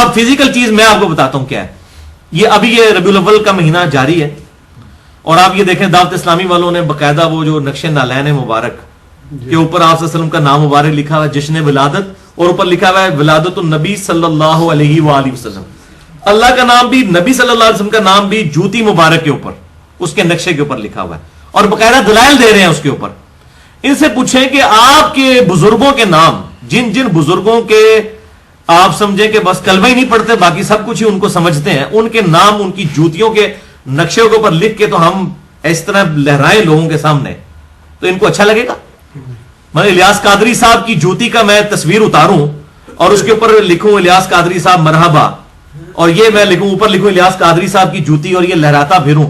اب فزیکل چیز میں آپ کو بتاتا ہوں کیا ہے. یہ ابھی یہ ربیع الاول کا مہینہ جاری ہے اور آپ یہ دیکھیں دعوت اسلامی والوں نے باقاعدہ وہ جو نقش نالین مبارک کے اوپر آپ صلی اللہ علیہ وسلم کا نام مبارک لکھا ہوا ہے, جشن ولادت, اور اوپر لکھا ہوا ہے ولادت النبی صلی اللہ علیہ وآلہ وسلم. اللہ کا نام بھی, نبی صلی اللہ علیہ وسلم کا نام بھی جوتی مبارک کے اوپر, اس کے نقشے کے اوپر لکھا ہوا ہے, اور باقاعدہ دلائل دے رہے ہیں اس کے اوپر. ان سے پوچھیں کہ آپ کے بزرگوں کے نام, جن جن بزرگوں کے آپ سمجھیں کہ بس کلمہ ہی نہیں پڑھتے باقی سب کچھ ہی ان کو سمجھتے ہیں, ان کے نام ان کی جوتیوں کے نقشے کے اوپر لکھ کے تو ہم اس طرح لہرائیں لوگوں کے سامنے, تو ان کو اچھا لگے گا؟ میں الیاس قادری صاحب کی جوتی کا میں تصویر اتاروں اور اس کے اوپر لکھوں الیاس قادری صاحب مرحبا, اور یہ میں لکھوں اوپر لکھوں الیاس قادری صاحب کی جوتی اور یہ لہراتا پھروں,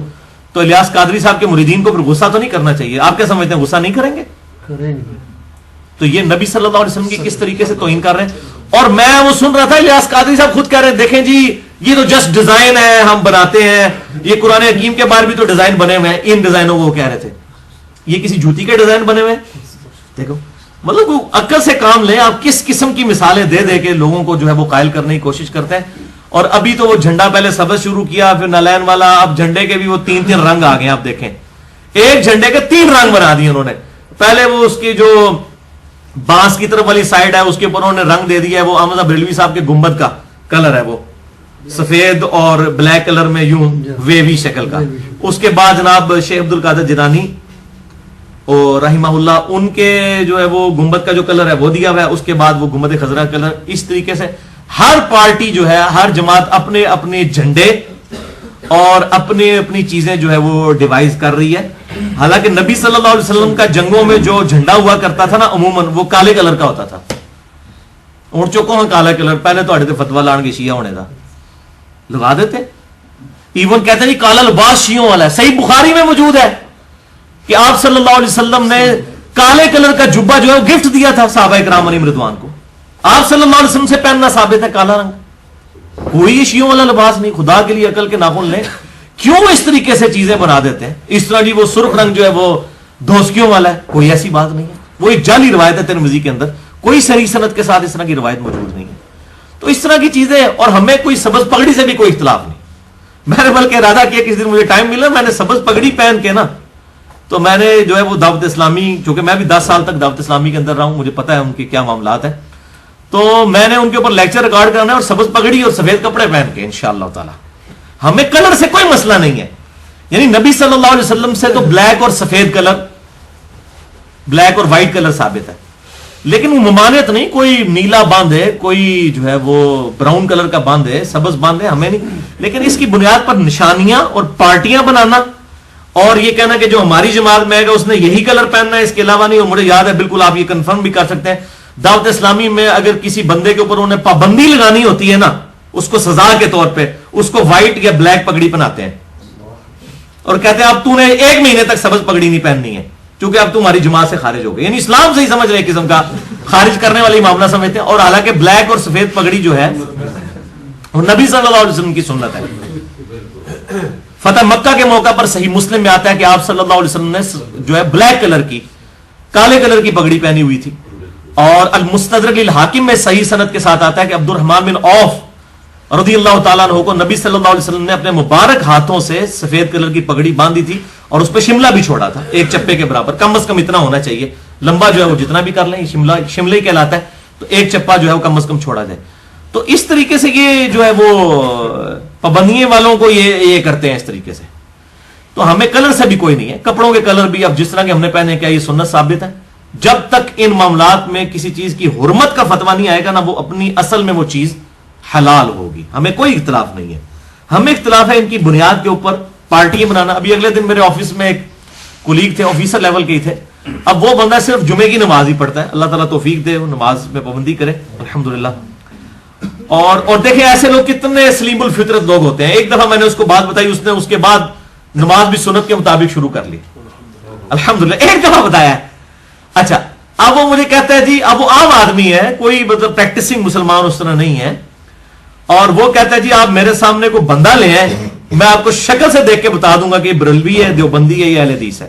تو الیاس قادری صاحب کے مریدین کو پھر غصہ تو نہیں کرنا چاہیے؟ آپ کیا سمجھتے ہیں, غصہ نہیں کریں گے؟ تو یہ نبی صلی اللہ علیہ وسلم کی کس طریقے سے توہین کر رہے ہیں. اور میں وہ سن رہا تھا الیاس قادری صاحب خود کہہ رہے ہیں دیکھیں جی یہ تو جسٹ ڈیزائن ہے, ہم بناتے ہیں, یہ قرآن حکیم کے بارے بھی تو ڈیزائن بنے ہوئے ہیں, ان ڈیزائنوں کو وہ کہہ رہے تھے یہ کسی جوتی کے ڈیزائن بنے ہوئے ہیں. دیکھو مطلب عقل سے کام لیں. آپ کس قسم کی مثالیں دے دے کے لوگوں کو جو ہے وہ قائل کرنے کی کوشش کرتے ہیں. اور ابھی تو وہ جھنڈا پہلے سبز شروع کیا, پھر نالین والا, اب جھنڈے کے بھی وہ 3 رنگ آ گئے. آپ دیکھیں ایک جھنڈے کے 3 رنگ بنا دیے انہوں نے. پہلے وہ اس کی جو بانس کی طرف والی سائڈ ہے اس کے اوپر انہوں نے رنگ دے دیا ہے, وہ احمد بریلوی صاحب کے گنبد کا کلر ہے, وہ سفید اور بلیک کلر میں یوں ویوی شکل کا. اس کے بعد جناب شیخ عبد القادر جیلانی اور رحمہ اللہ, ان کے جو ہے وہ گنبد کا جو کلر ہے وہ دیا ہوا ہے. اس کے بعد وہ گنبد خضرا کلر. اس طریقے سے ہر پارٹی جو ہے, ہر جماعت اپنے اپنے جھنڈے اور اپنی اپنی چیزیں جو ہے وہ ڈیوائز کر رہی ہے. حالانکہ نبی صلی اللہ علیہ وسلم کا جنگوں میں جو جھنڈا ہوا کرتا تھا نا عموماً وہ کالے کلر کا ہوتا تھا. اونٹ چوکوں کا کالا کلر, پہلے تو اڑے فتوا لان کے شیعہ ہونے کا لگا دیتے. ایون کہتے ہیں جی کالا لباس شیعوں والا ہے. صحیح بخاری میں موجود ہے کہ آپ صلی اللہ علیہ وسلم نے کالے کلر کا جبہ جو ہے وہ گفٹ دیا تھا صحابہ کرام علیہم رضوان کو. آپ صلی اللہ علیہ وسلم سے پہننا ثابت ہے کالا رنگ, کوئی شیعوں والا لباس نہیں. خدا کے لیے عقل کے ناخن لیں, کیوں اس طریقے سے چیزیں بنا دیتے ہیں اس طرح. جی وہ سرخ رنگ جو ہے وہ دوسکیوں والا ہے, کوئی ایسی بات نہیں ہے. وہ ایک جعلی روایت ہے ترمذی کے اندر, کوئی صحیح سند کے ساتھ اس طرح کی روایت موجود نہیں ہے. تو اس طرح کی چیزیں, اور ہمیں کوئی سبز پگڑی سے بھی کوئی اختلاف نہیں. میں نے بلکہ ارادہ کیا کس دن مجھے ٹائم ملا میں نے سبز پگڑی پہن کے نا, تو میں نے جو ہے وہ دعوت اسلامی, چونکہ میں بھی 10 سال تک دعوت اسلامی کے اندر رہا ہوں, مجھے پتا ہے ان کے کیا معاملات ہیں, تو میں نے ان کے اوپر لیکچر ریکارڈ کرنا ہے اور سبز پگڑی اور سفید کپڑے پہن کے انشاءاللہ تعالی. ہمیں کلر سے کوئی مسئلہ نہیں ہے. یعنی نبی صلی اللہ علیہ وسلم سے تو بلیک اور سفید کلر, بلیک اور وائٹ کلر ثابت ہے, لیکن وہ ممانعت نہیں, کوئی نیلا باندھے, کوئی جو ہے وہ براؤن کلر کا باندھے, سبز باندھے, ہمیں نہیں. لیکن اس کی بنیاد پر نشانیاں اور پارٹیاں بنانا اور یہ کہنا کہ جو ہماری جماعت میں ہے گا اس نے یہی کلر پہننا ہے, اس کے علاوہ نہیں. اور مجھے یاد ہے بالکل, آپ یہ کنفرم بھی کر سکتے ہیں, دعوت اسلامی میں اگر کسی بندے کے اوپر انہوں نے پابندی لگانی ہوتی ہے نا, اس کو سزا کے طور پہ اس کو وائٹ یا بلیک پگڑی پہناتے ہیں اور کہتے ہیں اب تو نے 1 مہینے تک سبز پگڑی نہیں پہننی ہے کیونکہ اب تمہاری جماعت سے خارج ہو گئی. یعنی اسلام سے ہی سمجھ رہے ہیں, قسم کا خارج کرنے والی معاملہ سمجھتے ہیں. اور حالانکہ بلیک اور سفید پگڑی جو ہے وہ نبی صلی اللہ علیہ وسلم کی سنت ہے. فتح مکہ کے موقع پر صحیح مسلم میں آتا ہے کہ آپ صلی اللہ علیہ وسلم نے جو ہے بلیک کلر کی, کالے کلر کی پگڑی پہنی ہوئی تھی. اور المستدرک للحاکم میں صحیح سند کے ساتھ آتا ہے کہ عبد الرحمن بن عوف رضی اللہ تعالیٰ عنہ کو نبی صلی اللہ علیہ وسلم نے اپنے مبارک ہاتھوں سے سفید کلر کی پگڑی باندھی تھی اور اس پہ شملہ بھی چھوڑا تھا, ایک چپے کے برابر, کم از کم اتنا ہونا چاہیے. لمبا جو ہے وہ جتنا بھی کر لیں, شملہ ہی کہلاتا ہے, تو ایک چپا جو ہے وہ کم از کم چھوڑا جائے. تو اس طریقے سے یہ جو ہے وہ پابندیوں والوں کو یہ کرتے ہیں اس طریقے سے. تو ہمیں کلر سے بھی کوئی نہیں ہے. کپڑوں کے کلر بھی اب جس طرح کے ہم نے پہنے, کیا یہ سنت ثابت ہے؟ جب تک ان معاملات میں کسی چیز کی حرمت کا فتویٰ نہیں آئے گا نا, وہ اپنی اصل میں وہ چیز حلال ہوگی. ہمیں کوئی اختلاف نہیں ہے. ہمیں اختلاف ہے ان کی بنیاد کے اوپر پارٹیاں بنانا. ابھی اگلے دن میرے آفس میں ایک کولیگ تھے, آفیسر لیول کے ہی تھے. اب وہ بندہ صرف جمعے کی نماز ہی پڑھتا ہے, اللہ تعالیٰ توفیق دے, وہ نماز میں پابندی کرے الحمدللہ. اور دیکھیں ایسے لوگ کتنے سلیم الفطرت لوگ ہوتے ہیں. ایک دفعہ میں نے اس کو بات بتائی, اس نے اس کے بعد نماز بھی سنت کے مطابق شروع کر لی الحمدللہ. ایک دفعہ بتایا. اچھا اب وہ مجھے کہتا ہے جی, اب وہ عام آدمی ہے, کوئی مطلب پریکٹسنگ مسلمان اس طرح نہیں ہے, اور وہ کہتا ہے جی آپ میرے سامنے کو بندہ لے آئے, میں آپ کو شکل سے دیکھ کے بتا دوں گا کہ یہ بریلوی ہے, دیوبندی ہے, یہ اہل حدیث ہے.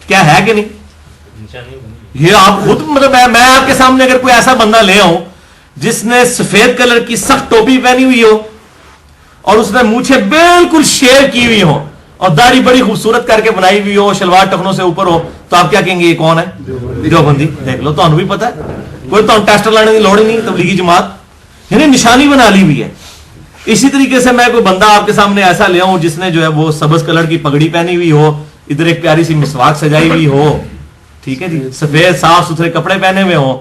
کیا ہے کہ نہیں؟ یہ آپ خود مطلب میں آپ کے سامنے اگر کوئی ایسا بندہ لے آؤں جس نے سفید کلر کی سخت ٹوپی پہنی ہوئی ہو اور اس نے مونچھیں بالکل شیو کی ہوئی ہو اور داڑھی بڑی خوبصورت کر کے بنائی ہوئی ہو, شلوار ٹخنوں سے اوپر ہو, تو آپ کیا کہیں گے یہ کون ہے؟ دیوبندی. دیکھ لو, تو بھی پتا ہے, کوئی تو ٹیسٹر لانے کی لوڑ ہی نہیں, تبلیغی جماعت, یعنی نشانی بنا لی ہوئی ہے. اسی طریقے سے میں کوئی بندہ آپ کے سامنے ایسا لے آؤں جس نے جو ہے وہ سبز کلر کی پگڑی پہنی ہوئی ہو, ادھر ایک پیاری سی مسواک سجائی ہوئی ہو, ٹھیک ہے جی, سفید صاف ستھرے کپڑے پہنے ہوئے ہو,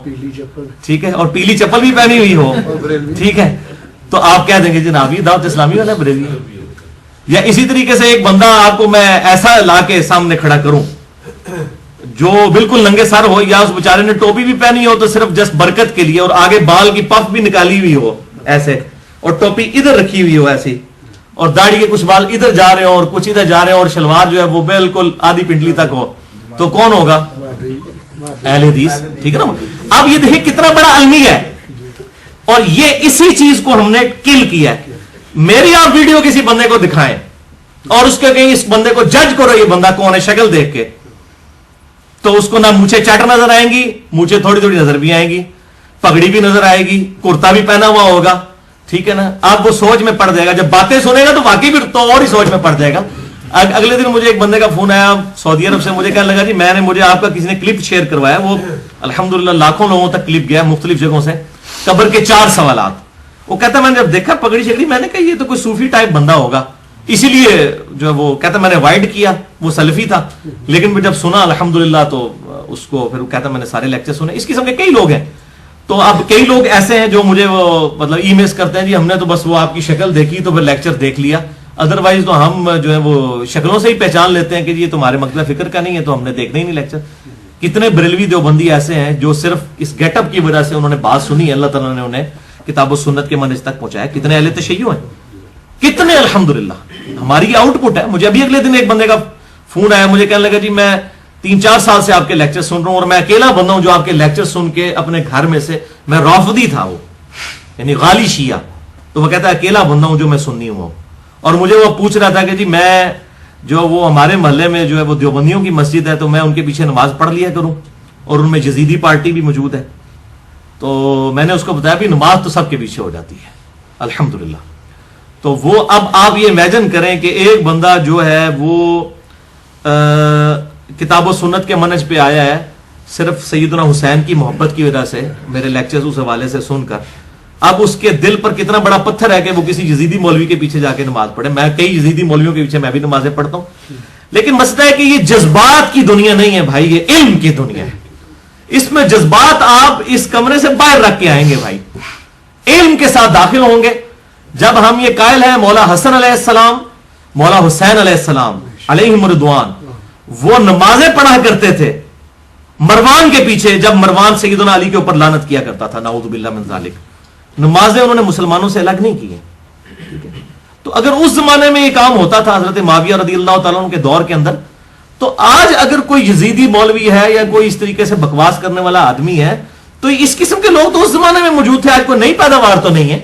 ٹھیک ہے, اور پیلی چپل بھی پہنی ہوئی ہو, ٹھیک ہے, تو آپ کہہ دیں گے جناب یہ دعوت اسلامی والا بریلوی. یا اسی طریقے سے ایک بندہ آپ کو میں ایسا لا کے سامنے کھڑا کروں جو بالکل ننگے سر ہو, یا اس بیچارے نے ٹوپی بھی پہنی ہو تو صرف جسٹ برکت کے لیے, اور آگے بال کی پف بھی نکالی ہوئی ہو ایسے, اور ٹوپی ادھر رکھی ہوئی ہو ایسی, اور داڑھی کے کچھ بال ادھر جا رہے ہو اور کچھ ادھر جا رہے ہو, اور شلوار جو ہے وہ بالکل آدھی پنڈلی تک ہو, تو کون ہوگا؟ اہل حدیث. ٹھیک ہے نا. اب یہ دیکھیں کتنا بڑا المی ہے, اور یہ اسی چیز کو ہم نے کل کیا ہے. میری آپ ویڈیو کسی بندے کو دکھائیں اور اس کے کہیں اس بندے کو جج کرو یہ بندہ کون ہے شکل دیکھ کے, تو اس کو نہ مونچھیں چٹ نظر آئیں گی, مونچھیں تھوڑی تھوڑی نظر بھی آئیں گی, پگڑی بھی نظر آئے گی, کرتا بھی پہنا ہوا ہوگا, ٹھیک ہے نا. آپ وہ سوچ میں پڑ جائے گا, جب باتیں سنے گا تو واقعی بھی تو اور ہی سوچ میں پڑ جائے گا. اگلے دن مجھے ایک بندے کا فون آیا سعودی عرب سے, مجھے کہنے لگا جی مجھے آپ کا کسی نے کلپ شیئر کروایا, وہ الحمدللہ لاکھوں لوگوں تک کلپ گیا مختلف جگہوں سے, قبر کے 4 سوالات. وہ کہتا ہے میں نے جب دیکھا پگڑی شکلی, میں نے کہا یہ تو کوئی صوفی ٹائپ بندہ ہوگا, اسی لیے جو وہ کہتا میں نے وائڈ کیا, وہ سلفی تھا, لیکن جب سنا الحمدللہ تو اس کو پھر کہتا میں نے سارے لیکچر سنے. اس قسم کے کئی لوگ ہیں. تو اب کئی لوگ ایسے ہیں جو مجھے وہ مطلب ای میل کرتے ہیں جی ہم نے تو بس وہ آپ کی شکل دیکھی تو پھر لیکچر دیکھ لیا, ادروائز تو ہم جو ہے وہ شکلوں سے ہی پہچان لیتے ہیں کہ یہ تمہارے مکتب فکر کا نہیں ہے, تو ہم نے دیکھنا ہی نہیں لیکچر. کتنے بریلوی دیوبندی ایسے ہیں جو صرف اس گیٹ اپ کی وجہ سے انہوں نے بات سنی, اللہ تعالیٰ نے انہیں کتاب و سنت کے منہج تک پہنچایا. کتنے اہل تشیع ہیں, کتنے الحمدللہ. ہماری آؤٹ پٹ ہے. مجھے ابھی اگلے دن ایک بندے کا فون آیا, مجھے کہنے لگا جی میں 3-4 سال سے آپ کے لیکچر سن رہا ہوں, اور میں اکیلا بندہ ہوں جو آپ کے لیکچر سن کے اپنے گھر میں سے, میں رافضی تھا وہ یعنی غالی شیعہ, تو وہ کہتا ہے اکیلا بندہ ہوں جو میں سنی ہوں. اور مجھے وہ پوچھ رہا تھا کہ جی میں جو وہ ہمارے محلے میں جو ہے وہ دیوبندیوں کی مسجد ہے, تو میں ان کے پیچھے نماز پڑھ لیا کروں, اور ان میں یزیدی پارٹی بھی موجود ہے. تو میں نے اس کو بتایا بھی نماز تو سب کے پیچھے ہو جاتی ہے الحمدللہ. تو وہ اب آپ یہ امیجن کریں کہ ایک بندہ جو ہے وہ کتاب و سنت کے منہج پہ آیا ہے صرف سیدنا حسین کی محبت کی وجہ سے, میرے لیکچرز اس حوالے سے سن کر, اب اس کے دل پر کتنا بڑا پتھر ہے کہ وہ کسی یزیدی مولوی کے پیچھے جا کے نماز پڑھے. میں کئی یزیدی مولویوں کے پیچھے میں بھی نمازیں پڑھتا ہوں, لیکن مسئلہ ہے کہ یہ جذبات کی دنیا نہیں ہے بھائی, یہ علم کی دنیا ہے. اس میں جذبات آپ اس کمرے سے باہر رکھ کے آئیں گے بھائی, علم کے ساتھ داخل ہوں گے. جب ہم یہ قائل ہیں مولا حسن علیہ السلام, مولا حسین علیہ السلام علیہم رضوان, وہ نمازیں پڑھا کرتے تھے مروان کے پیچھے, جب مروان سیدنا علی کے اوپر لعنت کیا کرتا تھا, نعوذ باللہ من ذالک. نمازیں انہوں نے مسلمانوں سے الگ نہیں کی ہیں. تو اگر اس زمانے میں یہ کام ہوتا تھا حضرت معاویہ رضی اللہ تعالیٰ عنہ کے دور کے اندر, تو آج اگر کوئی یزیدی مولوی ہے یا کوئی اس طریقے سے بکواس کرنے والا آدمی ہے, تو اس قسم کے لوگ تو اس زمانے میں موجود تھے, آج کوئی نئی پیداوار تو نہیں ہے.